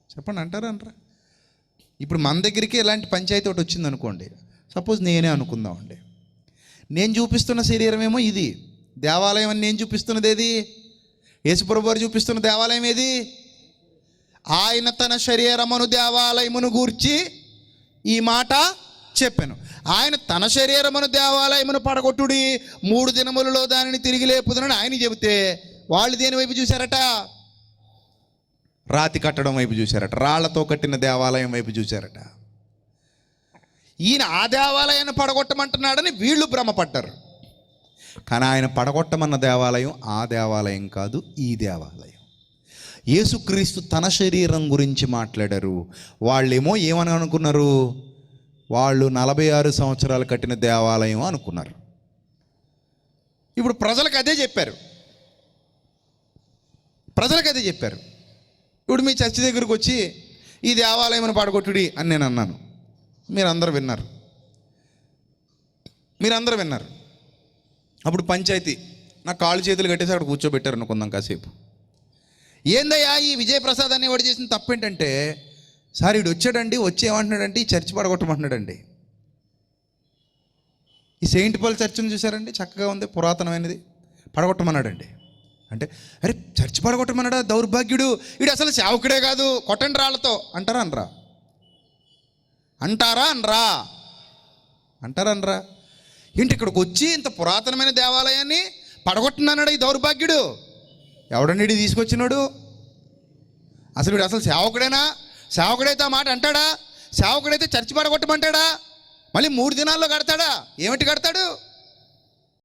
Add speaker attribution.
Speaker 1: చెప్పండి, అంటారా అనరా? ఇప్పుడు మన దగ్గరికి ఇలాంటి పంచాయతీ ఒకటి వచ్చింది అనుకోండి, సపోజ్ నేనే అనుకుందామండి. నేను చూపిస్తున్న శరీరం ఏమో ఇది దేవాలయం అని నేను చూపిస్తున్నది ఏది? యేసుప్రభు వారు చూపిస్తున్న దేవాలయం ఏది? ఆయన తన శరీరమును దేవాలయమును గూర్చి ఈ మాట చెప్పాను. ఆయన తన శరీరమును దేవాలయమును పడగొట్టుడి, 3 దినములలో దానిని తిరిగి లేపుదనని ఆయన చెబితే వాళ్ళు దేని వైపు చూశారట? రాతి కట్టడం వైపు చూశారట, రాళ్లతో కట్టిన దేవాలయం వైపు చూశారట. ఈయన ఆ దేవాలయాన్ని పడగొట్టమంటున్నాడని వీళ్ళు భ్రమపడ్డారు. కానీ ఆయన పడగొట్టమన్న దేవాలయం ఆ దేవాలయం కాదు, ఈ దేవాలయం. యేసుక్రీస్తు తన శరీరం గురించి మాట్లాడారు. వాళ్ళేమో ఏమని అనుకున్నారు? వాళ్ళు 46 సంవత్సరాలు కట్టిన దేవాలయం అనుకున్నారు. ఇప్పుడు ప్రజలకు అదే చెప్పారు. ఇప్పుడు మీ చర్చి దగ్గరకు వచ్చి ఈ దేవాలయం పడగొట్టుడి అని నేను అన్నాను. మీరందరూ విన్నారు. అప్పుడు పంచాయతీ నా కాళ్ళు చేతులు కట్టేసి అక్కడ కూర్చోబెట్టారు అనుకుందాం కాసేపు. ఏందయ్యా ఈ విజయప్రసాద్ అనేవాడు చేసిన తప్పేంటంటే, సార్ వీడు వచ్చి ఏమంటున్నాడంటే ఈ చర్చి పడగొట్టమంటున్నాడండి. ఈ సెయింట్ పాల్ చర్చిని చూసారండి, చక్కగా ఉంది, పురాతనమైనది, పడగొట్టమన్నాడండి. అంటే అరే చర్చి పడగొట్టమన్నాడా దౌర్భాగ్యుడు, వీడు అసలు సేవకుడే కాదు, కొట్టండి రాళ్ళతో అంటారా అనరా? ఏంటి ఇక్కడికి వచ్చి ఇంత పురాతనమైన దేవాలయాన్ని పడగొట్టున్నాడు ఈ దౌర్భాగ్యుడు? ఎవడండి వీడు తీసుకొచ్చినాడు? అసలు వీడు అసలు సేవకుడేనా? సేవకుడైతే ఆ మాట అంటాడా? సేవకుడైతే చర్చి పడగొట్టమంటాడా? మళ్ళీ 3 దినాల్లో కడతాడా? ఏమిటి కడతాడు?